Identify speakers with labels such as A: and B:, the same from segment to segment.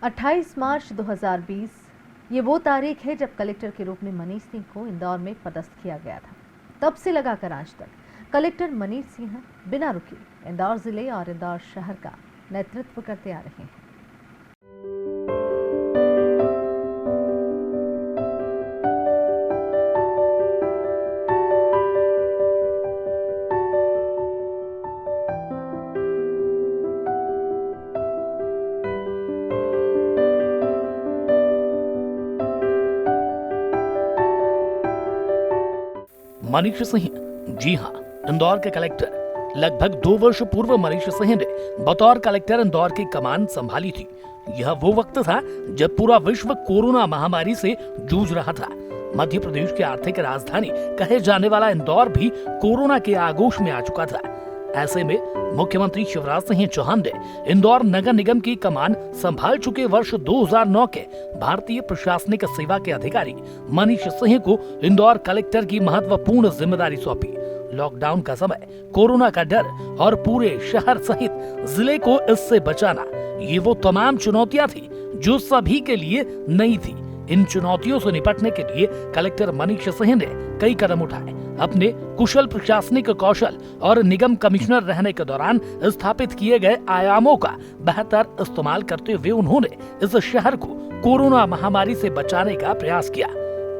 A: 28 मार्च 2020 ये वो तारीख है जब कलेक्टर के रूप में मनीष सिंह को इंदौर में पदस्थ किया गया था। तब से लगाकर आज तक कलेक्टर मनीष सिंह बिना रुके इंदौर जिले और इंदौर शहर का नेतृत्व करते आ रहे हैं।
B: मनीष सिंह, जी हां, इंदौर के कलेक्टर। लगभग 2 वर्ष पूर्व मनीष सिंह ने बतौर कलेक्टर इंदौर की कमान संभाली थी। यह वो वक्त था जब पूरा विश्व कोरोना महामारी से जूझ रहा था। मध्य प्रदेश की आर्थिक राजधानी कहे जाने वाला इंदौर भी कोरोना के आगोश में आ चुका था। ऐसे में मुख्यमंत्री शिवराज सिंह चौहान ने इंदौर नगर निगम की कमान संभाल चुके वर्ष 2009 के भारतीय प्रशासनिक सेवा के अधिकारी मनीष सिंह को इंदौर कलेक्टर की महत्वपूर्ण जिम्मेदारी सौंपी। लॉकडाउन का समय, कोरोना का डर और पूरे शहर सहित जिले को इससे बचाना, ये वो तमाम चुनौतियां थी जो सभी के लिए नई थी। इन चुनौतियों से निपटने के लिए कलेक्टर मनीष सिंह ने कई कदम उठाए। अपने कुशल प्रशासनिक कौशल और निगम कमिश्नर रहने के दौरान स्थापित किए गए आयामों का बेहतर इस्तेमाल करते हुए उन्होंने इस शहर को कोरोना महामारी से बचाने का प्रयास किया।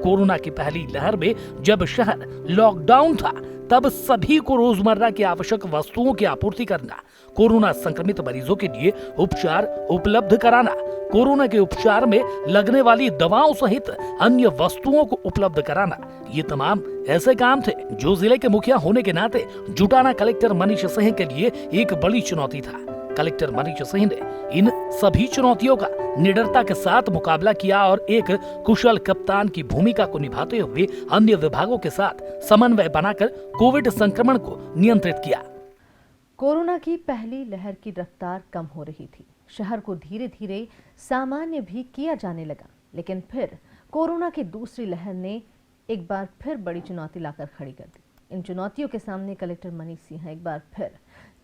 B: कोरोना की पहली लहर में जब शहर लॉकडाउन था, तब सभी को रोजमर्रा की आवश्यक वस्तुओं की आपूर्ति करना, कोरोना संक्रमित मरीजों के लिए उपचार उपलब्ध कराना, कोरोना के उपचार में लगने वाली दवाओं सहित अन्य वस्तुओं को उपलब्ध कराना, ये तमाम ऐसे काम थे जो जिले के मुखिया होने के नाते जुटाना कलेक्टर मनीष सिंह के लिए एक बड़ी चुनौती था। कलेक्टर मनीष सिंह ने इन सभी चुनौतियों का निडरता के साथ मुकाबला किया और एक कुशल कप्तान की भूमिका को निभाते हुए अन्य विभागों के साथ समन्वय बनाकर कोविड संक्रमण को नियंत्रित किया।
A: कोरोना की पहली लहर की रफ्तार कम हो रही थी। शहर को धीरे धीरे सामान्य भी किया जाने लगा, लेकिन फिर कोरोना की दूसरी लहर ने एक बार फिर बड़ी चुनौती लाकर खड़ी कर दी। इन चुनौतियों के सामने कलेक्टर मनीष सिंह एक बार फिर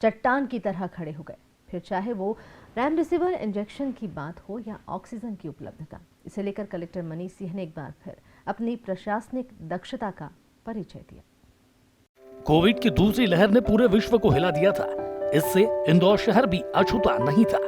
A: चट्टान की तरह खड़े हो गए। फिर चाहे वो रेमडेसिविर इंजेक्शन की बात हो या ऑक्सीजन की उपलब्धता, इसे लेकर कलेक्टर मनीष सिंह ने एक बार फिर अपनी प्रशासनिक दक्षता का परिचय दिया।
B: कोविड की दूसरी लहर ने पूरे विश्व को हिला दिया था। इससे इंदौर शहर भी अछूता नहीं था।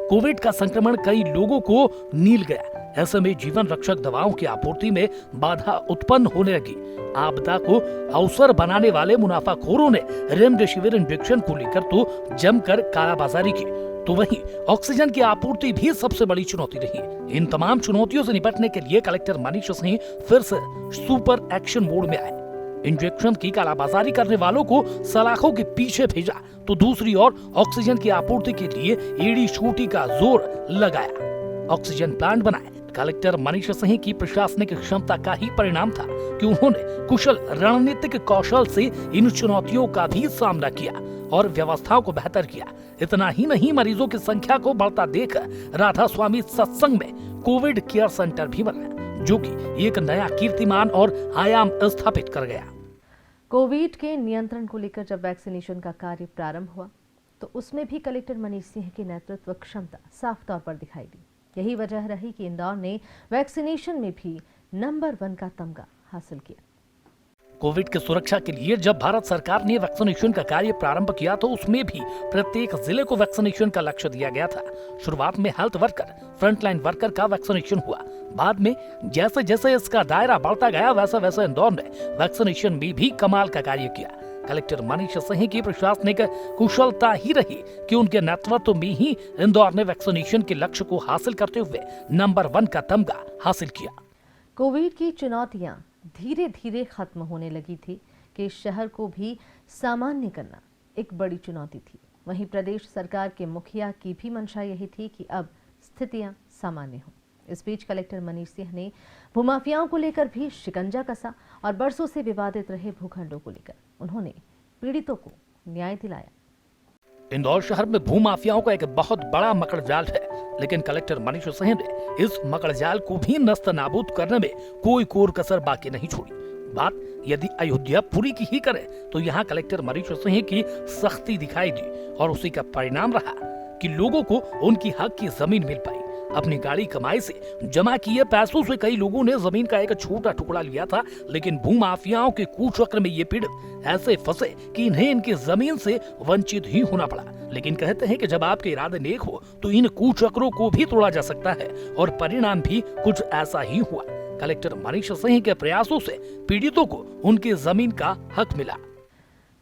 B: कोविड का संक्रमण कई लोगों को नील गया। ऐसे में जीवन रक्षक दवाओं की आपूर्ति में बाधा उत्पन्न होने लगी। आपदा को अवसर बनाने वाले मुनाफाखोरों ने रेमडेसिविर इंजेक्शन को लेकर तो जमकर कालाबाजारी की, तो वहीं ऑक्सीजन की आपूर्ति भी सबसे बड़ी चुनौती रही। इन तमाम चुनौतियों से निपटने के लिए कलेक्टर मनीष सिंह फिर से सुपर एक्शन मोड में आए। इंजेक्शन की कालाबाजारी करने वालों को सलाखों के पीछे भेजा, तो दूसरी ओर ऑक्सीजन की आपूर्ति के लिए एड़ी चोटी का जोर लगाया। ऑक्सीजन प्लांट बनाए। कलेक्टर मनीष सिंह की प्रशासनिक क्षमता का ही परिणाम था कि उन्होंने कुशल रणनीतिक कौशल से इन चुनौतियों का भी सामना किया और व्यवस्थाओं को बेहतर किया। इतना ही नहीं, मरीजों की संख्या को बढ़ता देख राधा स्वामी सत्संग में कोविड केयर सेंटर भी बनाया, जो कि एक नया कीर्तिमान और आयाम स्थापित कर गया।
A: कोविड के नियंत्रण को लेकर जब वैक्सीनेशन का कार्य प्रारंभ हुआ, तो उसमें भी कलेक्टर मनीष सिंह की नेतृत्व क्षमता साफ तौर पर दिखाई दी। यही वजह रही कि इंदौर ने वैक्सीनेशन में भी नंबर 1 का तमगा हासिल किया।
B: कोविड की सुरक्षा के लिए जब भारत सरकार ने वैक्सीनेशन का कार्य प्रारंभ किया, तो उसमें भी प्रत्येक जिले को वैक्सीनेशन का लक्ष्य दिया गया था। शुरुआत में हेल्थ वर्कर, फ्रंटलाइन वर्कर का वैक्सीनेशन हुआ। बाद में जैसे जैसे इसका दायरा बढ़ता गया, वैसे वैसे इंदौर ने वैक्सीनेशन में भी कमाल का कार्य किया। कलेक्टर मनीष सिंह की प्रशासनिक कुशलता ही रही कि उनके नेतृत्व में ही इंदौर ने वैक्सीनेशन के लक्ष्य को हासिल करते हुए नंबर 1 का तमगा हासिल किया।
A: कोविड की चुनौतियां धीरे धीरे खत्म होने लगी थी कि शहर को भी सामान्य करना एक बड़ी चुनौती थी। वहीं प्रदेश सरकार के मुखिया की भी मंशा यही थी कि अब स्थितियां सामान्य हों। इस बीच कलेक्टर मनीष सिंह ने भूमाफियाओं को लेकर भी शिकंजा कसा और बरसों से विवादित रहे भूखंडों को लेकर उन्होंने पीड़ितों को न्याय दिलाया।
B: इंदौर शहर में भूमाफियाओं का एक बहुत बड़ा मकड़जाल है, लेकिन कलेक्टर मनीष सिंह ने इस मकड़जाल को भी नस्त नाबूद करने में कोई कोर कसर बाकी नहीं छोड़ी। बात यदि अयोध्यापुरी की ही करें, तो यहाँ कलेक्टर मनीष सिंह की सख्ती दिखाई दी और उसी का परिणाम रहा कि लोगों को उनकी हक की जमीन मिल पाई। अपनी गाड़ी कमाई से जमा किए पैसों से कई लोगों ने जमीन का एक छोटा टुकड़ा लिया था, लेकिन भूमाफियाओं के कुचक्र में ये पीड़ित ऐसे फंसे कि इन्हें इनकी जमीन से वंचित ही होना पड़ा। लेकिन कहते हैं कि जब आपके इरादे नेक हो तो इन कुचक्रों को भी तोड़ा जा सकता है, और परिणाम भी कुछ ऐसा ही हुआ। कलेक्टर मनीष सिंह के प्रयासों से पीड़ितों को उनकी जमीन का हक मिला।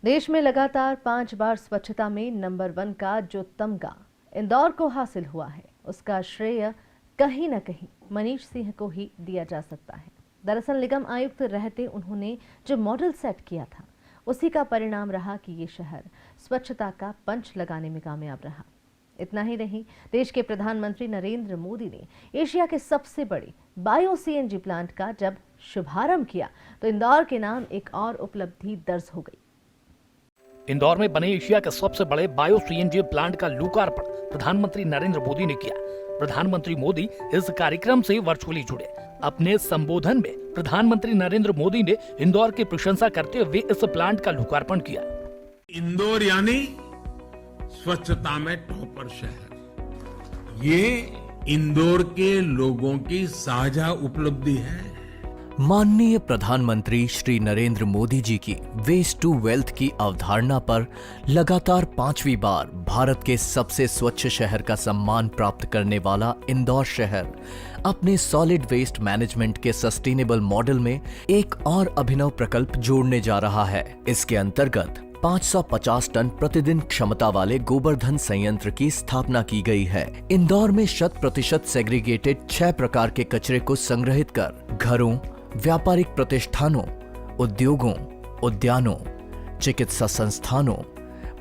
A: देश में लगातार 5 बार स्वच्छता में नंबर 1 का जो तमगा इंदौर को हासिल हुआ है, उसका श्रेय कहीं न कहीं मनीष सिंह को ही दिया जा सकता है। दरअसल निगम आयुक्त रहते उन्होंने जो मॉडल सेट किया था, उसी का परिणाम रहा कि ये शहर स्वच्छता का पंच लगाने में कामयाब रहा। इतना ही नहीं, देश के प्रधानमंत्री नरेंद्र मोदी ने एशिया के सबसे बड़े बायो सीएनजी प्लांट का जब शुभारंभ किया तो इंदौर के नाम एक और उपलब्धि दर्ज हो गई।
B: इंदौर में बने एशिया के सबसे बड़े बायो सीएनजी प्लांट का लोकार्पण प्रधानमंत्री नरेंद्र मोदी ने किया। प्रधानमंत्री मोदी इस कार्यक्रम से वर्चुअली जुड़े। अपने संबोधन में प्रधानमंत्री नरेंद्र मोदी ने इंदौर की प्रशंसा करते हुए इस प्लांट का लोकार्पण किया।
C: इंदौर यानी स्वच्छता में टॉपर शहर, ये इंदौर के लोगों की साझा उपलब्धि है।
D: माननीय प्रधानमंत्री श्री नरेंद्र मोदी जी की वेस्ट टू वेल्थ की अवधारणा पर लगातार 5वीं बार भारत के सबसे स्वच्छ शहर का सम्मान प्राप्त करने वाला इंदौर शहर अपने सॉलिड वेस्ट मैनेजमेंट के सस्टेनेबल मॉडल में एक और अभिनव प्रकल्प जोड़ने जा रहा है। इसके अंतर्गत 550 टन प्रतिदिन क्षमता वाले गोबरधन संयंत्र की स्थापना की गई है। इंदौर में 100% सेग्रीगेटेड 6 प्रकार के कचरे को संग्रहित कर घरों, व्यापारिक प्रतिष्ठानों, उद्योगों, उद्यानों, चिकित्सा संस्थानों,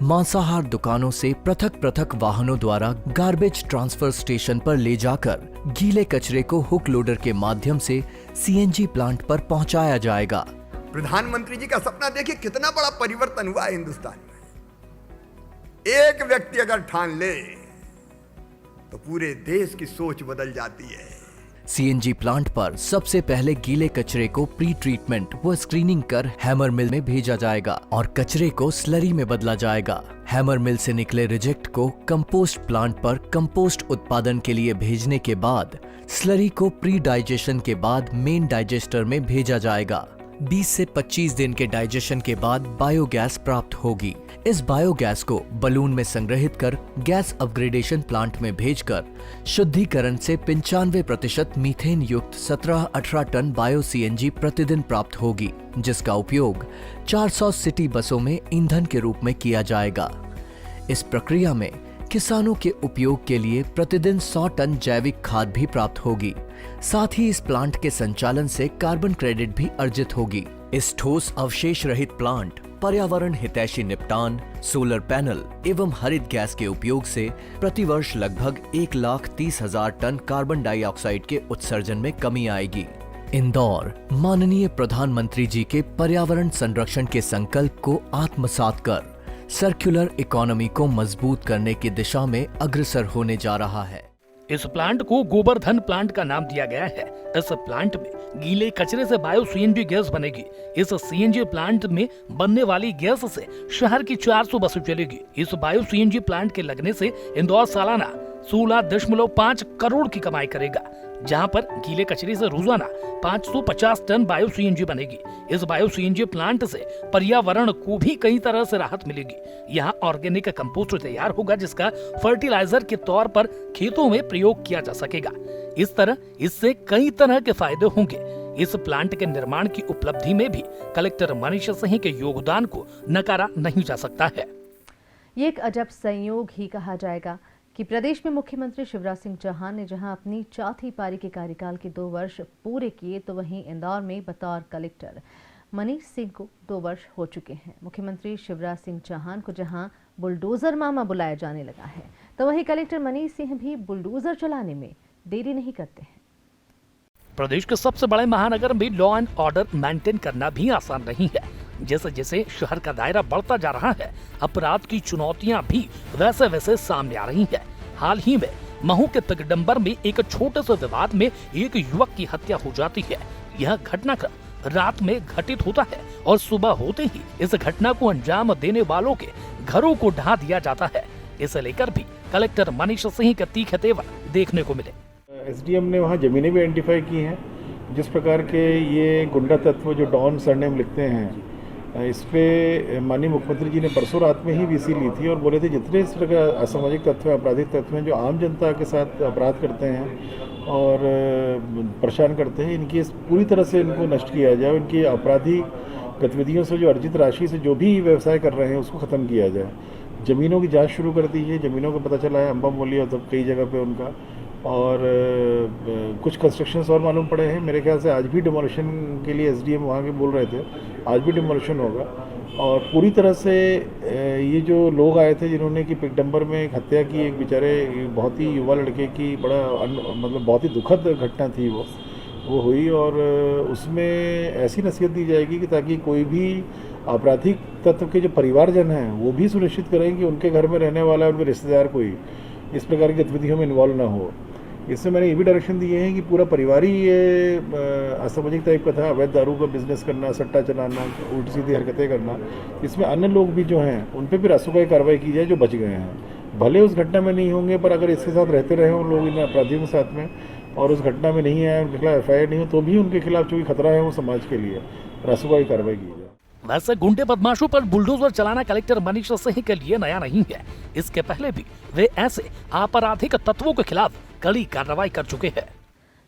D: मांसाहार दुकानों से पृथक पृथक वाहनों द्वारा गार्बेज ट्रांसफर स्टेशन पर ले जाकर गीले कचरे को हुक लोडर के माध्यम से सीएनजी प्लांट पर पहुंचाया जाएगा।
E: प्रधानमंत्री जी का सपना देखिए, कितना बड़ा परिवर्तन हुआ है हिंदुस्तान में। एक व्यक्ति अगर ठान ले तो पूरे देश की सोच बदल जाती है।
D: सीएनजी प्लांट पर सबसे पहले गीले कचरे को प्री ट्रीटमेंट व स्क्रीनिंग कर हैमर मिल में भेजा जाएगा और कचरे को स्लरी में बदला जाएगा। हैमर मिल से निकले रिजेक्ट को कंपोस्ट प्लांट पर कंपोस्ट उत्पादन के लिए भेजने के बाद स्लरी को प्री डाइजेशन के बाद मेन डाइजेस्टर में भेजा जाएगा। 20 से 25 दिन के डाइजेशन के बाद बायोगैस प्राप्त होगी। इस बायोगैस को बलून में संग्रहित कर गैस अपग्रेडेशन प्लांट में भेजकर शुद्धिकरण से 95% मीथेन युक्त 17-18 टन बायो सीएनजी प्रतिदिन प्राप्त होगी, जिसका उपयोग 400 सिटी बसों में ईंधन के रूप में किया जाएगा। इस प्रक्रिया में किसानों के उपयोग के लिए प्रतिदिन 100 टन जैविक खाद भी प्राप्त होगी। साथ ही इस प्लांट के संचालन से कार्बन क्रेडिट भी अर्जित होगी। इस ठोस अवशेष रहित प्लांट पर्यावरण हितैषी निपटान, सोलर पैनल एवं हरित गैस के उपयोग से प्रतिवर्ष लगभग 1,30,000 टन कार्बन डाइऑक्साइड के उत्सर्जन में कमी आएगी। इंदौर माननीय प्रधानमंत्री जी के पर्यावरण संरक्षण के संकल्प को आत्मसात कर सर्कुलर इकोनॉमी को मजबूत करने की दिशा में अग्रसर होने जा रहा है।
B: इस प्लांट को गोबरधन प्लांट का नाम दिया गया है। इस प्लांट में गीले कचरे से बायो सीएनजी गैस बनेगी। इस सीएनजी प्लांट में बनने वाली गैस से शहर की 400 बसें चलेगी। इस बायो सीएनजी प्लांट के लगने से इंदौर सालाना 16.5 करोड़ की कमाई करेगा, जहां पर गीले कचरे से रोजाना 550 टन बायो सीएनजी बनेगी। इस बायो सीएनजी प्लांट से पर्यावरण को भी कई तरह से राहत मिलेगी। यहाँ ऑर्गेनिक कंपोस्ट तैयार होगा, जिसका फर्टिलाइजर के तौर पर खेतों में प्रयोग किया जा सकेगा। इस तरह इससे कई तरह के फायदे होंगे। इस प्लांट के निर्माण की उपलब्धि में भी कलेक्टर मनीष सिंह के योगदान को नकारा नहीं जा सकता है।
A: ये एक अजब संयोग ही कहा जाएगा कि प्रदेश में मुख्यमंत्री शिवराज सिंह चौहान ने जहां अपनी चौथी पारी के कार्यकाल के 2 वर्ष पूरे किए, तो वहीं इंदौर में बतौर कलेक्टर मनीष सिंह को 2 वर्ष हो चुके हैं। मुख्यमंत्री शिवराज सिंह चौहान को जहां बुलडोजर मामा बुलाया जाने लगा है, तो वहीं कलेक्टर मनीष सिंह भी बुलडोजर चलाने में देरी नहीं करते हैं।
B: प्रदेश के सबसे बड़े महानगर में लॉ एंड ऑर्डर मेंटेन करना भी आसान नहीं है। जैसे जैसे शहर का दायरा बढ़ता जा रहा है, अपराध की चुनौतियां भी वैसे वैसे सामने आ रही हैं। हाल ही में महू के तगडंबर में एक छोटे से विवाद में एक युवक की हत्या हो जाती है। यह घटनाक्रम रात में घटित होता है और सुबह होते ही इस घटना को अंजाम देने वालों के घरों को ढा दिया जाता है। इसे लेकर भी कलेक्टर मनीष सिंह के तीखे तेवर देखने को मिले।
F: एसडीएम ने वहाँ ज़मीनें भी आइडेंटिफाई की हैं जिस प्रकार के ये गुंडा तत्व जो डॉन सरनेम लिखते हैं, इस पे माननीय मुख्यमंत्री जी ने परसों रात में ही वीसी ली थी और बोले थे जितने इस तरह के असामाजिक तत्व हैं, आपराधिक तत्व हैं जो आम जनता के साथ अपराध करते हैं और परेशान करते हैं, इनकी पूरी तरह से इनको नष्ट किया जाए। इनकी आपराधिक गतिविधियों से जो अर्जित राशि से जो भी व्यवसाय कर रहे हैं उसको ख़त्म किया जाए। ज़मीनों की जांच शुरू कर दी है, ज़मीनों का पता चला है अम्बा मोली और तब कई जगह पे उनका, और कुछ कंस्ट्रक्शंस और मालूम पड़े हैं। मेरे ख्याल से आज भी डिमोलिशन के लिए एसडीएम वहाँ के बोल रहे थे, आज भी डिमोलिशन होगा। और पूरी तरह से ये जो लोग आए थे जिन्होंने कि पिकडम्बर में एक हत्या की, एक बेचारे बहुत ही युवा लड़के की बड़ा मतलब बहुत ही दुखद घटना थी वो हुई, और उसमें ऐसी नसीहत दी जाएगी कि ताकि कोई भी आपराधिक तत्व के जो परिवारजन हैं वो भी सुनिश्चित करें कि उनके घर में रहने वाला उनके रिश्तेदार कोई इस प्रकार की गतिविधियों में इन्वॉल्व ना हो। इसमें मैंने ये भी डायरेक्शन दिए हैं कि पूरा परिवार ही ये असामाजिक टाइप का था, अवैध दारू का बिजनेस करना, सट्टा चलाना, उल्टी सीधी हरकतें करना। इसमें अन्य लोग भी जो हैं उन पर भी रासुकाई कार्रवाई की जाए जो बच गए हैं, भले उस घटना में नहीं होंगे पर अगर इसके साथ रहते रहे उन लोग इन अपराधियों के साथ में और उस घटना में नहीं आए, उनके खिलाफ FIR नहीं हो, तो भी उनके खिलाफ जो भी खतरा है वो समाज के लिए रासुकाई कार्रवाई की जाए।
B: वैसे गुंडे बदमाशों पर बुलडोजर चलाना कलेक्टर मनीष सिंह के लिए नया नहीं है। इसके पहले भी वे ऐसे आपराधिक तत्वों के खिलाफ कड़ी कार्रवाई कर चुके हैं।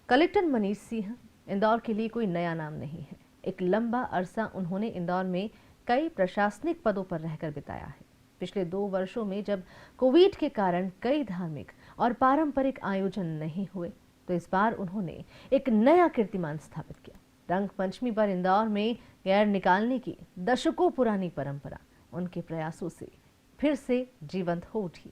A: कलेक्टर मनीष सिंह इंदौर के लिए कोई नया नाम नहीं है। एक लंबा अरसा उन्होंने इंदौर में कई प्रशासनिक पदों पर रहकर बिताया है। पिछले 2 वर्षों में जब कोविड के कारण कई धार्मिक और पारंपरिक आयोजन नहीं हुए तो इस बार उन्होंने एक नया कीर्तिमान स्थापित किया। रंग पंचमी पर इंदौर में गैर निकालने की दशकों पुरानी परंपरा उनके प्रयासों से फिर से जीवंत हो उठी।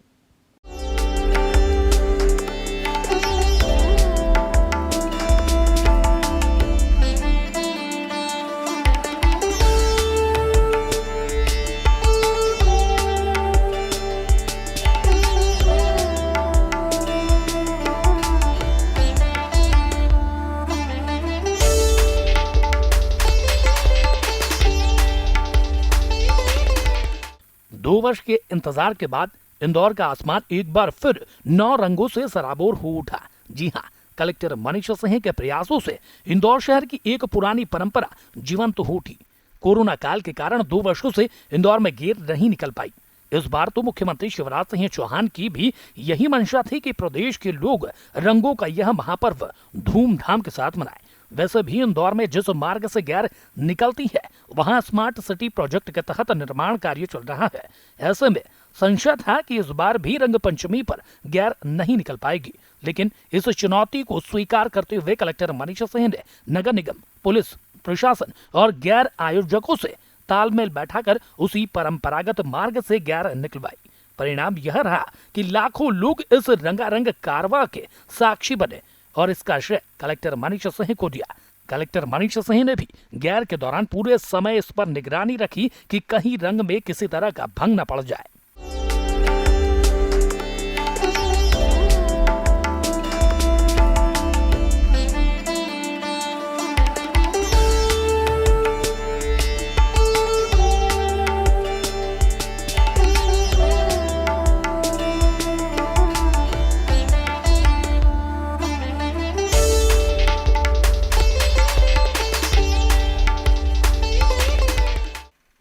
B: दो वर्ष के इंतजार के बाद इंदौर का आसमान एक बार फिर 9 रंगों से सराबोर हो उठा। जी हां, कलेक्टर मनीष सिंह के प्रयासों से इंदौर शहर की एक पुरानी परंपरा जीवंत हो उठी। कोरोना काल के कारण 2 वर्षों से इंदौर में गेर नहीं निकल पाई। इस बार तो मुख्यमंत्री शिवराज सिंह चौहान की भी यही मंशा थी कि प्रदेश के लोग रंगों का यह महापर्व धूमधाम के साथ मनाएं। वैसे भी इंदौर में जिस मार्ग से गैर निकलती है वहां स्मार्ट सिटी प्रोजेक्ट के तहत निर्माण कार्य चल रहा है। ऐसे में संशय था कि इस बार भी रंग पंचमी पर गैर नहीं निकल पाएगी, लेकिन इस चुनौती को स्वीकार करते हुए कलेक्टर मनीष सिंह ने नगर निगम, पुलिस प्रशासन और गैर आयोजकों से तालमेल बैठाकर उसी परंपरागत मार्ग से गैर निकलवाई। परिणाम यह रहा कि लाखों लोग इस रंगारंग कारवां के साक्षी बने और इसका श्रेय कलेक्टर मनीष सिंह को दिया। कलेक्टर मनीष सिंह ने भी गैर के दौरान पूरे समय इस पर निगरानी रखी कि कहीं रंग में किसी तरह का भंग न पड़ जाए।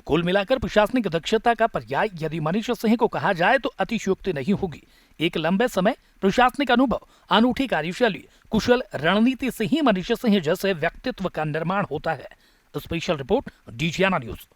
B: कुल मिलाकर प्रशासनिक दक्षता का पर्याय यदि मनीष सिंह को कहा जाए तो अतिशयोक्ति नहीं होगी। एक लंबे समय प्रशासनिक अनुभव, अनूठी कार्यशैली, कुशल रणनीति से ही मनीष सिंह जैसे व्यक्तित्व का निर्माण होता है। स्पेशल रिपोर्ट, डीजीआना न्यूज।